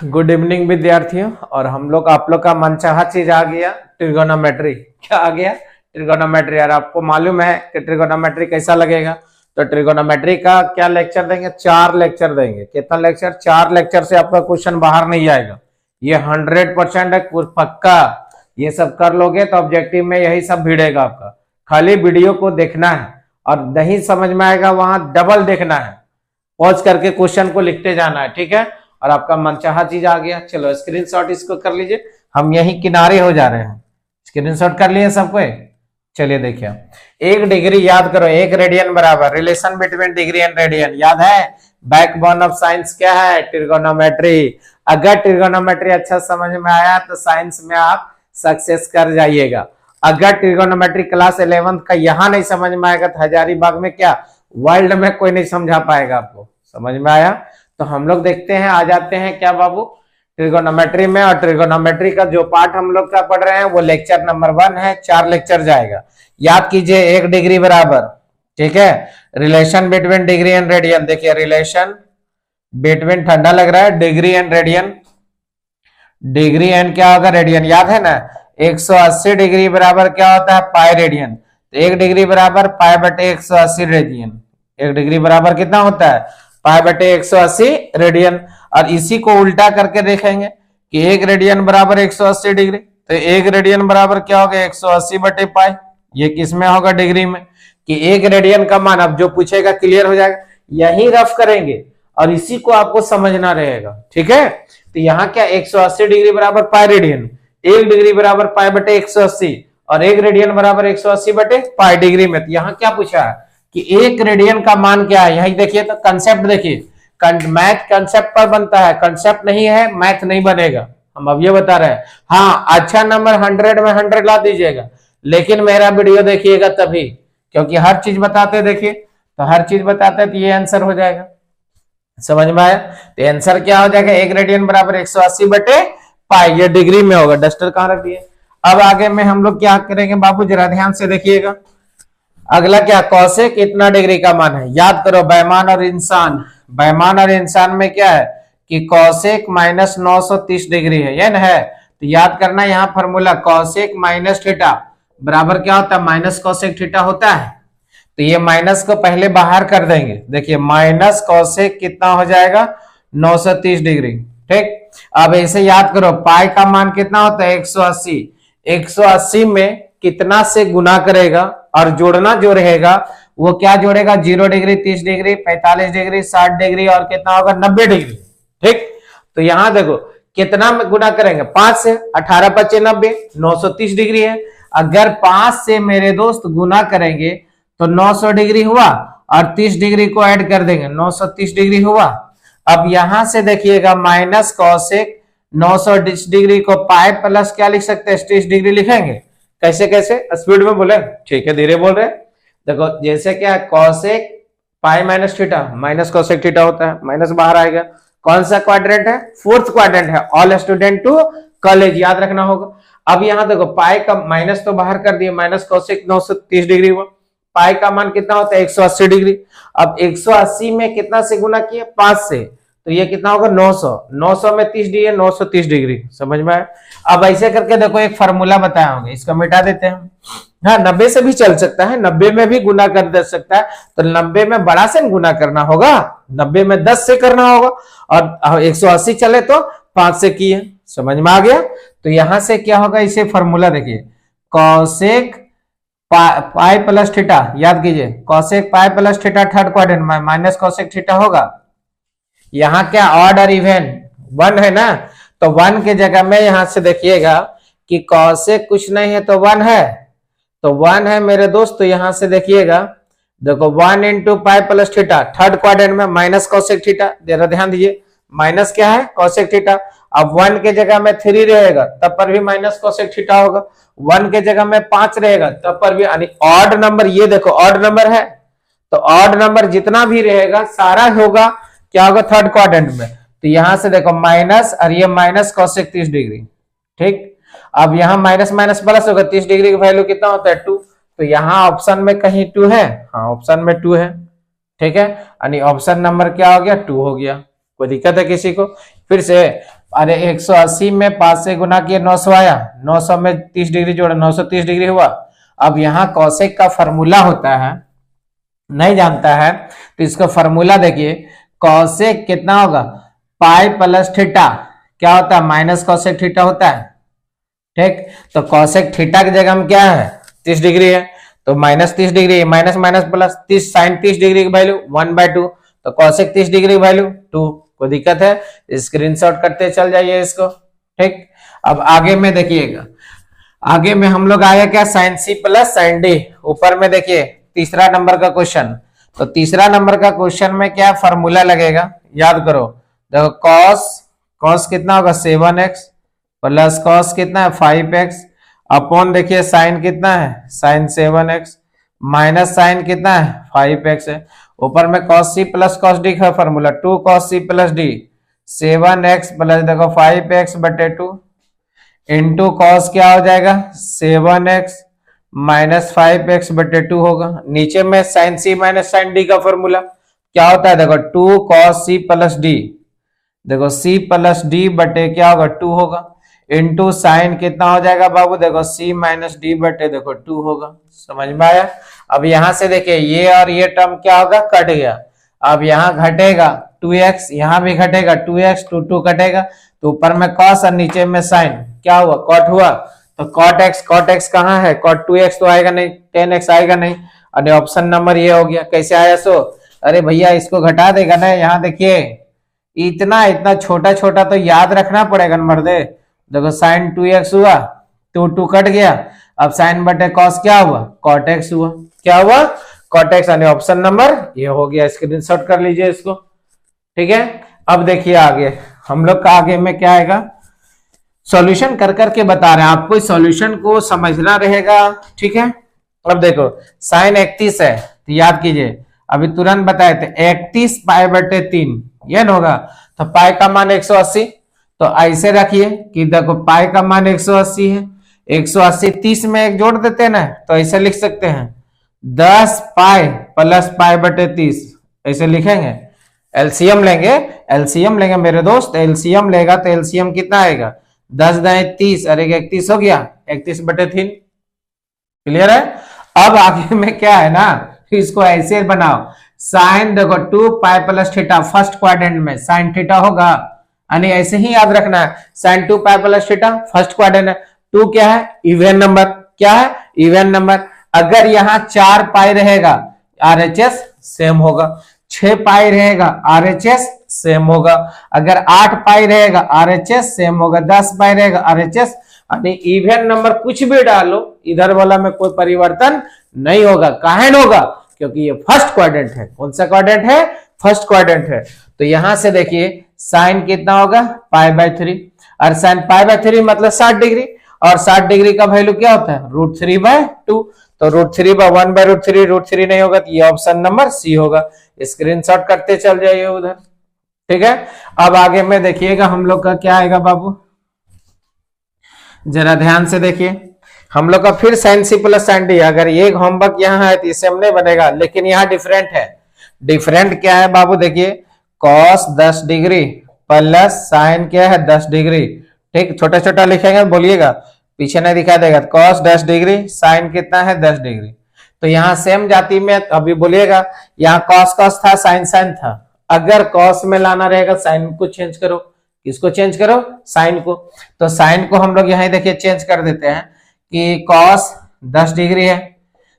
Good evening विद्यार्थियों। और हम लोग आप लोग का मनचाहा चीज आ गया, ट्रिगोनोमेट्री। क्या आ गया? ट्रिगोनोमेट्री। यार आपको मालूम है कि ट्रिगोनोमेट्री कैसा लगेगा? तो ट्रिगोनोमेट्री का क्या लेक्चर देंगे? 4 लेक्चर देंगे। कितना लेक्चर? 4 लेक्चर से आपका क्वेश्चन बाहर नहीं आएगा, ये 100% है, पक्का। ये सब कर लोगे तो ऑब्जेक्टिव में यही सब भिड़ेगा आपका। खाली वीडियो को देखना है और नहीं समझ में आएगा वहां डबल देखना है, पॉज करके क्वेश्चन को लिखते जाना है, ठीक है। और आपका मनचाहा चीज आ गया। चलो स्क्रीनशॉट इसको कर लीजिए, हम यही किनारे हो जा रहे हैं। स्क्रीनशॉट कर लिए सबको? चलिए देखिए, 1 डिग्री याद करो, 1 रेडियन बराबर, relation between degree and radian याद है। बैकबोन ऑफ साइंस क्या है? ट्रिगोनोमेट्री। अगर ट्रिगोनोमेट्री अच्छा समझ में आया तो साइंस में आप सक्सेस कर जाइएगा। अगर ट्रिगोनोमेट्री क्लास 11th का यहां नहीं समझ में आएगा तो हजारीबाग में क्या वर्ल्ड में कोई नहीं समझा पाएगा आपको। समझ में आया? तो हम लोग देखते हैं, आ जाते हैं क्या बाबू ट्रिगोनोमेट्री में। और ट्रिगोनोमेट्री का जो पार्ट हम लोग का पढ़ रहे हैं वो लेक्चर नंबर 1 है। 4 लेक्चर जाएगा, याद कीजिए। 1 डिग्री बराबर, ठीक है, relation between degree and radian. देखिए रिलेशन बिटवीन, ठंडा लग रहा है, degree and radian. Degree and क्या होगा? रेडियन, याद है ना। 180 डिग्री बराबर क्या होता है? Pi radian. तो 1 डिग्री बराबर पाई बटे 180 रेडियन। 1 डिग्री बराबर कितना होता है? पाई बटे 180 रेडियन। और इसी को उल्टा करके देखेंगे कि 1 रेडियन बराबर 180 डिग्री। तो 1 रेडियन बराबर क्या होगा? 180 बटे पाई। ये किस में होगा? डिग्री में। कि 1 रेडियन का मान अब जो पूछेगा क्लियर हो जाएगा। यही रफ करेंगे और इसी को आपको समझना रहेगा, ठीक है। तो यहाँ क्या 180 डिग्री बराबर पाई रेडियन, 1 डिग्री बराबर पाई बटे 180 और 1 रेडियन बराबर 180 बटे पाई डिग्री में। तो यहाँ क्या पूछा है कि 1 रेडियन का मान क्या है? यही देखिए, तो कंसेप्ट देखिए, मैथ कंसेप्ट पर बनता है, कंसेप्ट नहीं है मैथ नहीं बनेगा। हम अब ये बता रहे हैं। हाँ, अच्छा नंबर 100 में 100 ला दीजिएगा, लेकिन मेरा वीडियो देखिएगा तभी, क्योंकि हर चीज बताते देखिए, तो हर चीज बताते तो ये आंसर हो जाएगा। समझ में आया? तो आंसर क्या हो जाएगा? 1 रेडियन बराबर 180 बटे पाई। ये डिग्री में होगा। डस्टर कहां रख दिए? अब आगे में हम लोग क्या करेंगे बाबू, जरा ध्यान से देखिएगा। अगला क्या? कौशिक कितना डिग्री का मान है? याद करो, बैमान और इंसान। बैमान और इंसान में क्या है कि कौशिक माइनस 930 डिग्री है, ये ना है। तो याद करना यहाँ फॉर्मूला, कौशिक माइनस थीटा बराबर क्या होता है? माइनस कौशिक थीटा होता है। तो ये माइनस को पहले बाहर कर देंगे। देखिए माइनस कौशिक कितना हो जाएगा? 930 डिग्री, ठीक। अब ऐसे याद करो, पाई का मान कितना होता है? 180। 180 में कितना से गुना करेगा और जोड़ना जो रहेगा वो क्या जोड़ेगा? 0 डिग्री, 30 डिग्री, 45 डिग्री, 60 डिग्री और कितना होगा? 90 डिग्री, ठीक। तो यहां देखो कितना में गुना करेंगे? 5 से। 18 × 5 = 90, 930 डिग्री है। अगर 5 से मेरे दोस्त गुना करेंगे तो 900 डिग्री हुआ और 30 डिग्री को ऐड कर देंगे, 930 डिग्री हुआ। अब यहां से देखिएगा माइनस कौशिक 930 डिग्री को पाई प्लस क्या लिख सकते हैं? 30 डिग्री लिखेंगे। कैसे कैसे? स्पीड में बोले, ठीक है, धीरे बोल रहे। देखो जैसे क्या, Kaushik pi minus theta, minus Kaushik theta होता है, माइनस बाहर आएगा। कौन सा क्वाड्रेंट है? 4th क्वाड्रेंट है। ऑल स्टूडेंट टू कॉलेज, याद रखना होगा। अब यहाँ देखो पाई का माइनस तो बाहर कर दिए, माइनस कौशिक 930 डिग्री हुआ। पाई का मान कितना होता है? 180 डिग्री। अब 180 में कितना से गुना किए? 5 से, तो ये कितना होगा? 900। 900 में 30 डिग्री, 930 डिग्री। समझ में आया? अब ऐसे करके देखो, एक फार्मूला बताया होंगे, इसको मिटा देते हैं। हाँ, 90 से भी चल सकता है, 90 में भी गुना कर दे सकता है। तो 90 में बड़ा से गुना करना होगा, 90 में 10 से करना होगा, और 180 चले तो 5 से किए। समझ में आ गया? तो यहां से क्या होगा? इसे फार्मूला देखिए, कौशिक पाई प्लस थीटा, याद कीजिए, कौशिक पाई प्लस थीटा 3rd क्वाड्रेंट में माइनस कौशिक थीटा होगा। यहाँ क्या ऑड और इवन 1 है ना, तो 1 के जगह में यहां से देखिएगा कि कौशिक कुछ नहीं है तो 1 है, तो 1 है मेरे दोस्त। तो यहां से देखिएगा, देखो 1 × पाई प्लस थीटा 3rd क्वाड्रेंट में माइनस कौशिक थीटा, जरा ध्यान दीजिए, माइनस क्या है? कौशिक थीटा। अब 1 के जगह में 3 रहेगा तब पर भी माइनस कौशिक थीटा होगा। 1 के जगह में 5 रहेगा तब पर भी, यानी ऑड नंबर, ये देखो ऑड नंबर है, तो ऑड नंबर जितना भी रहेगा सारा होगा क्या होगा? 3rd क्वाड्रेंट में। तो यहां से देखो माइनस, और ये माइनस कौशिक 30 डिग्री, ठीक। अब यहाँ माइनस माइनस प्लस होगा, 30 डिग्री का वैल्यू कितना होता है? 2। तो यहाँ ऑप्शन में कहीं 2 है? हाँ, ऑप्शन में 2 है, ठीक है। यानी ऑप्शन नंबर क्या हो गया? 2 हो गया। कोई दिक्कत है किसी को? फिर से, अरे 180 में 5 से गुना किए 900 आया, 900 में 30 डिग्री जोड़ा 930 डिग्री हुआ। अब यहाँ कॉसेक का फॉर्मूला होता है, नहीं जानता है तो इसका फॉर्मूला देखिए, कॉसेक कितना होगा, पाई प्लस थीटा क्या होता है, माइनस कॉसेक थीटा होता है। ठीक, तो कॉसेक थीटा की जगह में क्या है, 30 डिग्री है, तो minus 30 degree, minus minus plus 30, sine 30 degree की वैल्यू 1/2, तो कॉसेक 30 डिग्री की वैल्यू 2। कोई दिक्कत है, स्क्रीनशॉट करते चल जाइए इसको। ठीक, अब आगे में देखिएगा, आगे में हम लोग आया क्या, sine C plus sine D. ऊपर में देखिए तीसरा नंबर का क्वेश्चन, तो तीसरा नंबर का क्वेश्चन में क्या फॉर्मूला लगेगा, याद करो। देखो कॉस कितना होगा 7x प्लस कॉस कितना है 5x अपॉन देखिए साइन कितना है साइन 7x माइनस साइन कितना है 5x है। ऊपर में cos c plus cos d का formula 2 cos c plus d 7x plus देखो 5x बटे 2 इंटू कॉस क्या हो जाएगा 7x माइनस 5x बटे 2 होगा। नीचे में sine c minus sine d का फॉर्मूला क्या होता है, देखो 2 cos c प्लस d, देखो c प्लस d बटे क्या होगा 2 होगा, इंटू साइन कितना हो जाएगा बाबू, देखो c माइनस डी बटे देखो 2 होगा। समझ में आया। अब यहां से देखिए ये और ये टर्म क्या होगा, कट गया। अब यहाँ घटेगा 2x, यहाँ भी घटेगा 2x, 2 कटेगा, तो ऊपर में cos और नीचे में साइन क्या हुआ, cot हुआ। तो cot x कहाँ है, cot 2x तो आएगा नहीं, 10x आएगा नहीं, और ऑप्शन नंबर ये हो गया। कैसे आया सो, अरे भैया इसको घटा देगा ना, यहाँ देखिए इतना इतना छोटा छोटा तो याद रखना पड़ेगा न मर्दे। देखो साइन 2x हुआ, 2 कट गया, अब साइन बटे कॉस क्या हुआ, कॉट एक्स हुआ। क्या हुआ, कॉट एक्स, यानी ऑप्शन नंबर ये हो गया। स्क्रीनशॉट कर लीजिए इसको। ठीक है, अब देखिए आगे हम लोग का आगे में क्या आएगा, सॉल्यूशन कर करके बता रहे हैं आपको, सॉल्यूशन को समझना रहेगा। ठीक है, अब देखो साइन 31 है तो याद कीजिए, अभी तुरंत बताए थे 31 पाई बटे 3 ये न होगा, तो पाई का मान 180, तो ऐसे रखिए कि देखो पाई का मान 180 है, 180 30 में एक जोड़ देते हैं ना, तो ऐसे लिख सकते हैं 10 पाई प्लस पाई बटे 30, ऐसे लिखेंगे। एलसीएम लेंगे मेरे दोस्त, एलसीएम लेगा तो एलसीएम कितना आएगा, 10 दाएं 30 और 31 हो गया, 31 बटे 3। क्लियर है। अब आगे में क्या है ना, इसको ऐसे बनाओ, साइन देखो 2 pi plus theta, first quadrant में साइन थीटा होगा, यानी ऐसे ही याद रखना है, sine 2 pi plus theta first quadrant है। 2 क्या है, इवन नंबर, क्या है इवन नंबर। अगर यहाँ 4 पाई रहेगा आरएचएस सेम होगा, 6 पाई रहेगा आरएचएस सेम होगा, अगर 8 पाई रहेगा आरएचएस सेम होगा, 10 पाई रहेगा आरएचएस, यानी इवन नंबर कुछ भी डालो इधर वाला में कोई परिवर्तन नहीं होगा। काहे न होगा, क्योंकि ये फर्स्ट क्वाड्रेंट है। कौन सा क्वाड्रेंट है, फर्स्ट क्वाड्रेंट है। तो यहां से देखिए साइन कितना होगा π/3, और साइन π/3 मतलब 60 डिग्री, और 60 डिग्री का वैल्यू क्या होता है √3/2, तो √3/1/√3 √3 नहीं होगा, तो ये ऑप्शन नंबर सी होगा। स्क्रीनशॉट करते चल जाइए उधर। ठीक है, अब आगे में देखिएगा हम लोग का क्या आएगा बाबू, जरा ध्यान से देखिए हम लोग का फिर sine C plus sine D. अगर ये होमवर्क यहाँ है तो इससे हम नहीं बनेगा, लेकिन यहाँ डिफरेंट है। डिफरेंट क्या है बाबू, देखिए कॉस 10 डिग्री प्लस साइन क्या है 10 डिग्री। ठीक, छोटा छोटा लिखेंगे, बोलिएगा पीछे नहीं दिखा देगा। कॉस 10 डिग्री साइन कितना है 10 डिग्री। तो यहाँ सेम जाति में अभी बोलिएगा, यहाँ कॉस कॉस था साइन साइन था, अगर कॉस में लाना रहेगा साइन को चेंज करो। किसको चेंज करो, साइन को। तो साइन को हम लोग यहाँ देखिए चेंज कर देते हैं कि कॉस 10 डिग्री है,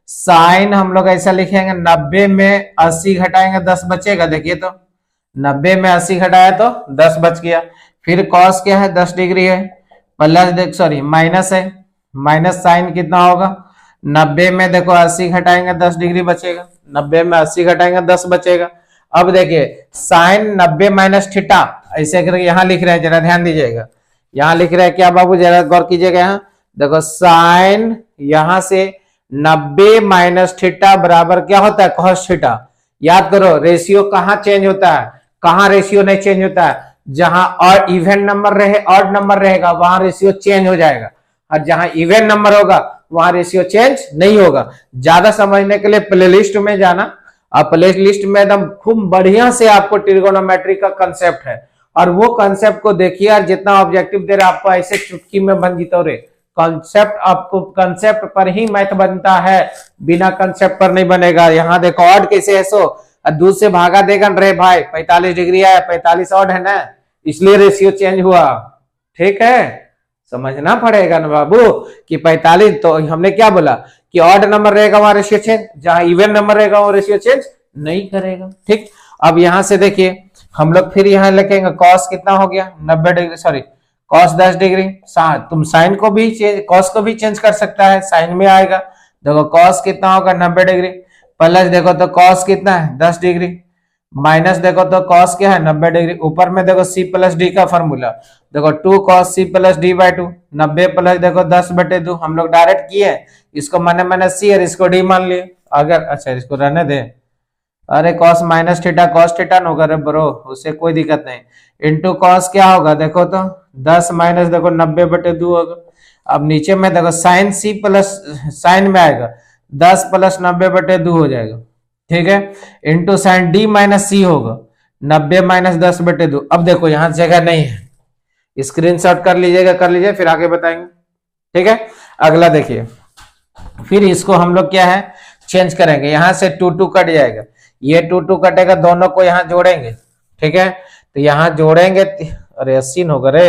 साइन हम लोग ऐसा लिखेंगे 90 में 80 घटाएंगे 10 बचेगा। देखिए तो 90 में 80 घटाया तो 10 बच गया। फिर कॉस क्या है 10 डिग्री है, प्लस सॉरी माइनस है, माइनस साइन कितना होगा 90 में देखो 80 घटाएंगे 10 डिग्री बचेगा, 90 में 80 घटाएंगे 10 बचेगा। अब देखिए साइन 90 माइनस थीटा ऐसे करके यहाँ लिख रहे हैं, जरा ध्यान दीजिएगा। यहाँ लिख रहे हैं क्या बाबू, जरा गौर कीजिएगा। यहाँ देखो साइन यहाँ से 90 माइनस थीटा बराबर क्या होता है कॉस थीटा। याद करो रेशियो कहाँ चेंज होता है, कहाँ रेशियो नहीं चेंज होता है, जहां और इवन नंबर रहे ऑड नंबर रहेगा वहां रेशियो चेंज हो जाएगा, और जहां इवन नंबर होगा वहां रेशियो चेंज नहीं होगा। ज्यादा समझने के लिए प्लेलिस्ट में जाना, और प्लेलिस्ट में एकदम खूब बढ़िया से आपको ट्रिगोनोमेट्री का कंसेप्ट है, और वो कंसेप्ट को देखिए और जितना ऑब्जेक्टिव दे रहे आपको ऐसे चुटकी में बन जीतो रे। कंसेप्ट आपको कंसेप्ट पर ही मैथ बनता है, बिना कंसेप्ट पर नहीं बनेगा। यहाँ देखो ऑड कैसे है, सो दूध से भागा देगा रे भाई, 45 डिग्री है, 45 ऑड है ना, इसलिए रेशियो चेंज हुआ। ठीक है, समझना पड़ेगा ना बाबू कि 45, तो हमने क्या बोला कि ऑड नंबर रहेगा वहां रेशियो चेंज, जहां इवन नंबर रहेगा वो रेशियो चेंज नहीं करेगा। ठीक, अब यहां से देखिए हम लोग फिर यहां लिखेंगे कॉस कितना हो गया 90 डिग्री, सॉरी कॉस 10 डिग्री। तुम साइन को भी कॉस को भी चेंज कर सकता है, साइन में आएगा। देखो कॉस कितना होगा 90 डिग्री, प्लस देखो तो कॉस कितना है 10 डिग्री, माइनस देखो तो कॉस क्या है 90 डिग्री, ऊपर में देखो सी प्लस डी का फॉर्मूला, देखो 2 cos c plus D by 2, 90 plus देखो 10/2, हम लोग डायरेक्ट किए, इसको मैंने सी और इसको डी मान लिए। अगर अच्छा इसको रहने दे, अरे cos minus theta cos theta न होगा रे ब्रो, उससे कोई दिक्कत नहीं। इंटू कॉस क्या होगा देखो तो 10 माइनस देखो 90/2 होगा। अब नीचे में देखो साइन सी प्लस साइन में आएगा 10 प्लस 90/2 हो जाएगा। ठीक है, इंटू साइन डी माइनस सी होगा 90 माइनस 10/2। अब देखो यहां जगह नहीं है, स्क्रीनशॉट कर लीजिए फिर आगे बताएंगे। ठीक है, अगला देखिए, फिर इसको हम लोग क्या है चेंज करेंगे, यहां से 2 कट जाएगा, ये 2 कटेगा, दोनों को यहां जोड़ेंगे। ठीक है, तो यहां जोड़ेंगे, अरे 80 होगा रे,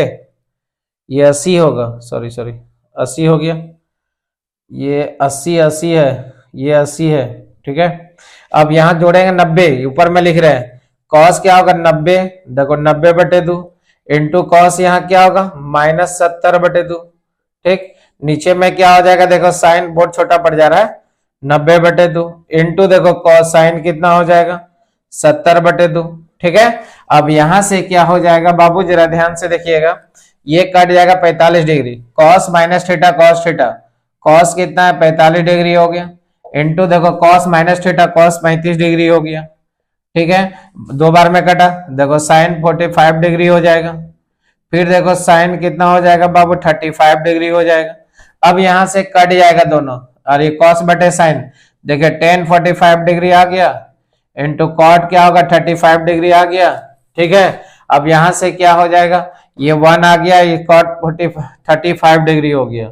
ये 80 होगा, सॉरी 80 हो गया, ये 80 है, ये 80 है। ठीक है, अब यहां जोड़ेंगे 90, ऊपर में लिख रहे हैं कॉस क्या होगा 90, देखो 90/2 इंटू कॉस यहाँ क्या होगा माइनस 70/2। ठीक, नीचे में क्या हो जाएगा देखो साइन बहुत छोटा पड़ जा रहा है 90/2 इंटू देखो कॉस साइन कितना हो जाएगा 70/2। ठीक है, अब यहां से क्या हो जाएगा बाबू जरा ध्यान से देखिएगा, ये कट जाएगा 45 degree, cos minus theta cos theta, cos कितना है 45 डिग्री हो गया, इंटू देखो cos minus theta cos 35 degree हो गया। ठीक है, 2 बार में कटा, देखो साइन 45 डिग्री हो जाएगा, फिर देखो साइन कितना हो जाएगा बाबू 35 डिग्री हो जाएगा। अब यहां से कट जाएगा दोनों, और ये कॉस बटे साइन, देखिए tan 45 डिग्री आ गया, इंटू कॉट क्या होगा 35 डिग्री आ गया। ठीक है, अब यहां से क्या हो जाएगा, ये 1 आ गया, ये कॉट 35 डिग्री हो गया,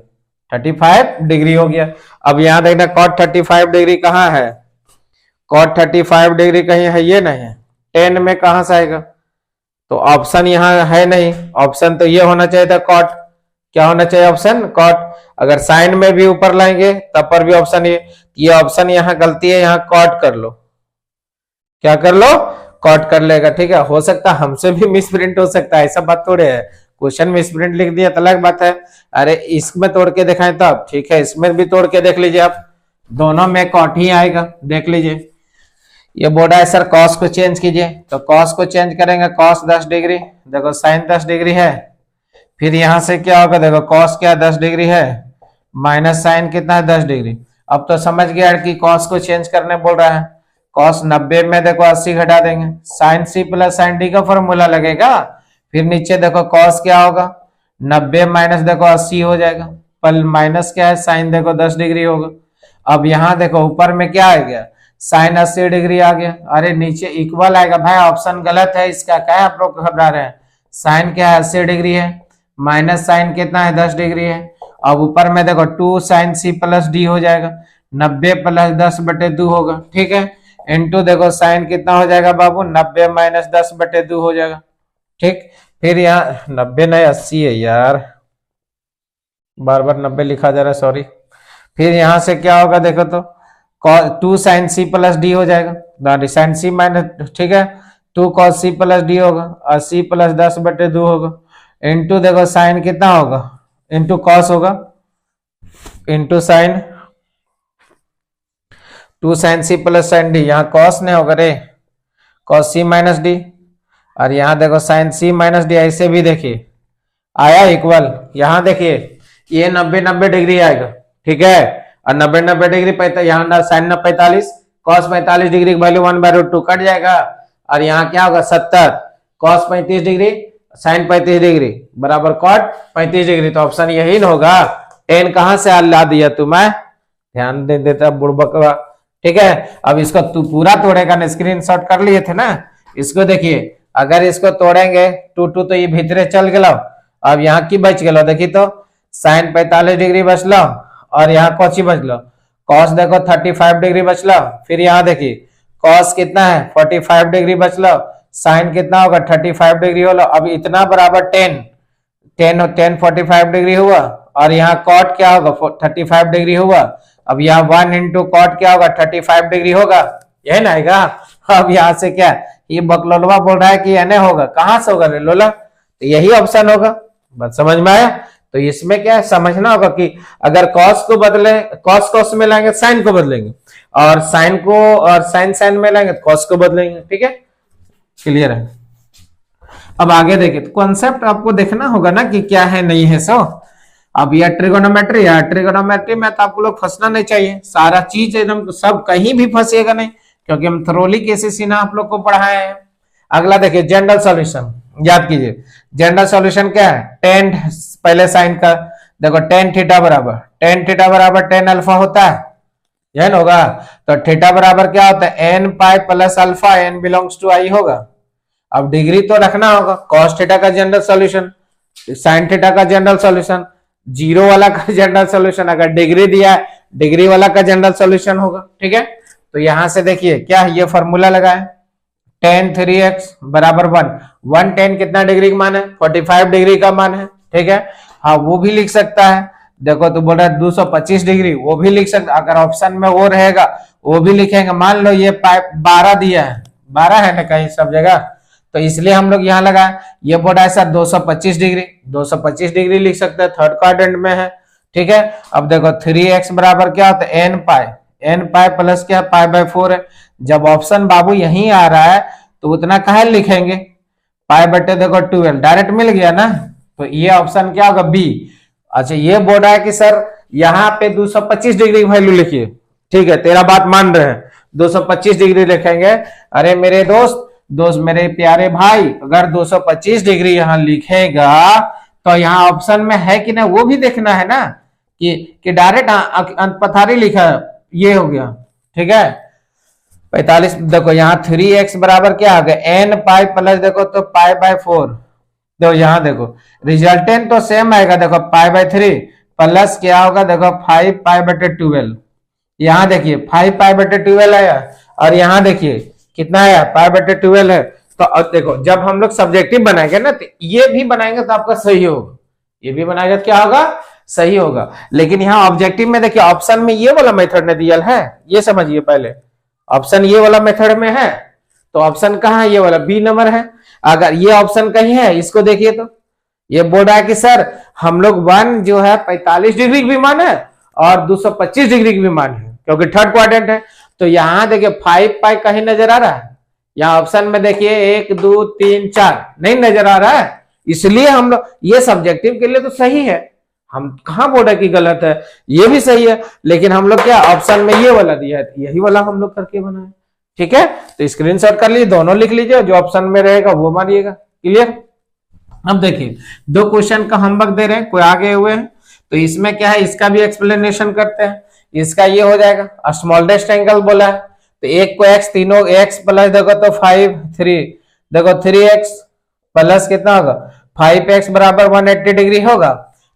35 डिग्री हो गया। अब यहां देखना कॉट 35 डिग्री कहाँ है, कॉट 35 डिग्री कहीं है, ये नहीं है, tan में कहां से आएगा, तो ऑप्शन यहाँ है नहीं, ऑप्शन तो ये होना चाहिए था कॉट, क्या होना चाहिए ऑप्शन कॉट। अगर साइन में भी ऊपर लाएंगे तब पर भी ऑप्शन ये ऑप्शन यहाँ गलती है, यहाँ कॉट कर लो, क्या कर लो कॉट कर लेगा। ठीक है, हो सकता है हमसे भी मिस प्रिंट हो सकता है, ऐसा बात थोड़े है, क्वेश्चन में स्प्रिंट लिख दिया तो अलग बात है, अरे इसमें तोड़ के दिखाएं तब। ठीक है, इसमें भी तोड़ के देख लीजिए आप, दोनों में कॉट ही आएगा, देख लीजिए। ये बोर्ड है सर कॉस को चेंज कीजिए, तो कॉस को चेंज करेंगे, कॉस 10 डिग्री, देखो साइन 10 डिग्री है, फिर यहां से क्या होगा देखो कॉस क्या 10 डिग्री है, माइनस साइन कितना है 10 डिग्री। अब तो समझ गया कि कॉस को चेंज करने बोल रहा है, कॉस 90 में देखो 80 घटा देंगे, sine C plus sine D का फॉर्मूला लगेगा, फिर नीचे देखो कॉस क्या होगा 90 माइनस देखो 80 हो जाएगा, पर माइनस क्या है साइन देखो 10 डिग्री होगा। अब यहाँ देखो ऊपर में क्या आ गया साइन 80 डिग्री आ गया, अरे नीचे इक्वल आएगा भाई, ऑप्शन गलत है इसका, क्या है आप लोग घबरा रहे हैं, साइन क्या है 80 डिग्री है, माइनस साइन कितना है 10 डिग्री है, अब ऊपर में देखो 2 साइन सी प्लस डी हो जाएगा, 90 प्लस 10/2 होगा। ठीक है, इंटू देखो साइन कितना हो जाएगा बाबू 90 माइनस 10/2 हो जाएगा। ठीक, फिर यहाँ 90 नहीं 80 है यार, बार बार 90 लिखा जा रहा है, सॉरी। फिर यहां से क्या होगा देखो तो 2 साइन सी प्लस डी हो जाएगा, साइन सी माइनस, ठीक है 2 cos सी प्लस डी होगा, और सी प्लस 10/2 होगा, इंटू देखो साइन कितना होगा इंटू कॉस होगा, into sine 2 sine C plus sine D, यहाँ कॉस नहीं होगा रे, कॉस सी माइनस डी, और यहाँ देखो साइन सी माइनस डी, ऐसे भी देखिए आया इक्वल, यहाँ देखिए ये 90 डिग्री आएगा। ठीक है, और 90 डिग्री यहाँ साइन 45 कॉस 45 डिग्री की वैल्यू 1/√2 कट जाएगा, और यहाँ क्या होगा 70 कॉस 35 डिग्री साइन 35 डिग्री बराबर कॉट 35 डिग्री, तो ऑप्शन यही न होगा। tan कहां से ला दिया तुम्हें, ध्यान दे देता बुड़बकवा। ठीक है, अब इसको तू पूरा तोड़ेगा ना, स्क्रीनशॉट कर लिए थे ना, इसको देखिए अगर इसको तोड़ेंगे 2 2 तो ये भीतरे चल गया। अब यहाँ की बच गया, देखी तो साइन 45 डिग्री बचलो और यहाँ कौची बचलो कॉस देखो 35 डिग्री बचलो। फिर यहाँ देखिए कॉस कितना है 45 डिग्री बचलो, साइन कितना होगा 35 डिग्री होगा। अब इतना बराबर 10 45 डिग्री हुआ और यहाँ कॉट क्या होगा 35 डिग्री हुआ। अब यहाँ 1 इंटू कॉट क्या होगा 35 डिग्री होगा, यही ना आएगा। अब यहाँ से क्या ये बकलोलवा बोल रहा है कि एने होगा, कहां से होगा रे लोला, तो यही ऑप्शन होगा। बात समझ में आया। तो इसमें क्या है समझना होगा कि अगर कॉस को बदले कॉस कॉस में लाएंगे साइन को बदलेंगे, और साइन को और साइन साइन में लाएंगे कॉस को बदलेंगे। ठीक है, क्लियर है। अब आगे देखिए तो कॉन्सेप्ट आपको देखना होगा ना कि क्या है नहीं है। सो अब यह ट्रिगोनोमेट्री है, ट्रिगोनोमेट्री में तो आपको लोग फंसना नहीं चाहिए, सारा चीज एकदम सब कहीं भी फंसेगा नहीं, क्योंकि हम थ्रोली केसीसी ना आप लोग को पढ़ाए हैं। अगला देखिए जनरल सॉल्यूशन, याद कीजिए जनरल सॉल्यूशन क्या है, टेन पहले साइन का देखो टेन थीटा बराबर टेन अल्फा होता है, यह होगा। तो थीटा बराबर क्या होता है n pi plus alpha, n belongs to I होगा। अब डिग्री तो रखना होगा, कॉस थीटा का जनरल सॉल्यूशन, साइन थीटा का जनरल सॉल्यूशन, जीरो वाला का जनरल सॉल्यूशन, अगर डिग्री दिया डिग्री वाला का जनरल सॉल्यूशन होगा। ठीक है, तो यहां से देखिए क्या ये फॉर्मूला लगाए tan 3x बराबर 1 tan कितना डिग्री का मान है 45 डिग्री का मान है। ठीक है, हाँ वो भी लिख सकता है, देखो तो बोल रहा है 225 डिग्री, वो भी लिख सकता, अगर ऑप्शन में वो रहेगा वो भी लिखेंगे। मान लो ये पाइप 12 दिया है, 12 है ना कहीं सब जगह, तो इसलिए हम लोग यहाँ लगाए। ये बोल रहा है सर 225 डिग्री लिख सकते हैं, थर्ड क्वाड्रेंट में है। ठीक है, अब देखो 3x बराबर क्या होता है एन पाई प्लस क्या पाई बाय 4 है। जब ऑप्शन बाबू यहीं आ रहा है तो उतना कहे लिखेंगे, पाई बटे देखो 12 डायरेक्ट मिल गया ना, तो ये ऑप्शन क्या होगा बी। अच्छा ये बोल रहा है कि सर यहाँ पे 225 डिग्री वैल्यू लिखिए, ठीक है तेरा बात मान रहे हैं 225 डिग्री लिखेंगे। अरे मेरे दोस्त मेरे प्यारे भाई, अगर 225 डिग्री यहाँ लिखेगा तो यहाँ ऑप्शन में है कि ना वो भी देखना है ना, कि डायरेक्ट पथारी लिखा है, ये हो गया। ठीक है 45 देखो यहाँ 3x बराबर क्या आ गया एन पाई प्लस देखो तो पाई बाय 4, तो यहाँ देखो रिजल्टेंट तो सेम आएगा, देखो पाई बाय 3 प्लस क्या होगा देखो 5 पाई बटे 12, यहाँ देखिए 5 पाई बटे 12 आया, और यहाँ देखिए कितना आया पाई बटे 12 है। तो अब देखो जब हम लोग सब्जेक्टिव बनाएंगे ना तो ये भी बनाएंगे तो आपका सही होगा, ये भी बनाएगा तो क्या होगा सही होगा। लेकिन यहाँ ऑब्जेक्टिव में देखिए ऑप्शन में ये वाला मेथड ने दिया है, ये समझिए पहले ऑप्शन ये वाला मेथड में है, तो ऑप्शन कहाँ है ये वाला बी नंबर है। अगर ये ऑप्शन कहीं है इसको देखिए तो ये बोल रहा है कि सर हम लोग 1 जो है 45 डिग्री की भी मान है और 225 डिग्री की भी मान है, क्योंकि थर्ड क्वाड्रेंट है। तो यहाँ देखिए 5 पाई कहीं नजर आ रहा है, यहाँ ऑप्शन में देखिए 1 2 3 4 नहीं नजर आ रहा है, इसलिए हम लोग ये सब्जेक्टिव के लिए तो सही है, हम कहां बोल रहे कि गलत है, ये भी सही है। लेकिन हम लोग क्या ऑप्शन में ये वाला दिया है, यही वाला हम लोग करके बनाए। ठीक है, तो स्क्रीनशॉट कर लीजिए, दोनों लिख लीजिए, जो ऑप्शन में रहेगा वो मानिएगा। क्लियर। अब देखिए 2 क्वेश्चन का होमवर्क दे रहे हैं, कोई आगे हुए हैं तो इसमें क्या है इसका भी एक्सप्लेनेशन करते हैं। इसका ये हो जाएगा स्मॉलेस्ट एंगल बोला है, तो एक को x तीनों x प्लस देखो तो 5 3 देखो 3x प्लस कितना होगा 5x बराबर 180 डिग्री होगा,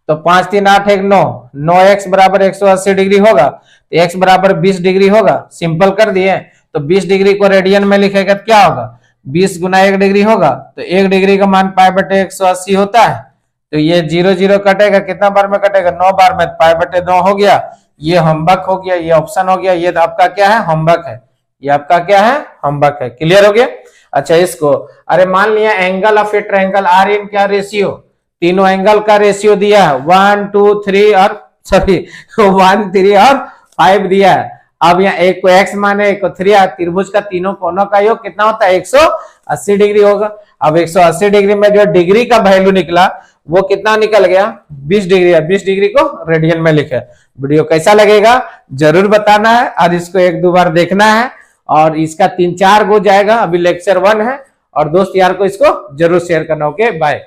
तो 5 3 8 1 9 9x बराबर 180 डिग्री होगा, तो x बराबर 20 डिग्री होगा। सिंपल कर दिए, तो 20 डिग्री को रेडियन में लिखेगा तो क्या होगा 20 गुना 1 डिग्री होगा, तो 1 डिग्री का मान पाई बटे 180 होता है। तो ये 0 0 कटेगा, कितना बार में कटेगा 9 बार में, पाई बटे 9 हो गया। ये होमवर्क हो गया, ये ऑप्शन हो गया, ये आपका क्या है होमवर्क है, ये आपका क्या है होमवर्क है। क्लियर हो गया। अच्छा इसको अरे मान लिया angle of a triangle are in क्या रेशियो, तीनों एंगल का रेशियो दिया है 1 2 3 और सॉरी 1 3 और 5 दिया है। अब यहाँ एक को x माने एक को 3, त्रिभुज का तीनों कोनों का योग कितना होता है 180 डिग्री होगा। अब 180 डिग्री में जो डिग्री का वैल्यू निकला वो कितना निकल गया 20 डिग्री है, 20 डिग्री को रेडियन में लिखे। वीडियो कैसा लगेगा जरूर बताना है, और इसको 1-2 बार देखना है, और इसका 3-4 गो जाएगा, अभी लेक्चर 1 है, और दोस्त यार को इसको जरूर शेयर करना। Okay bye.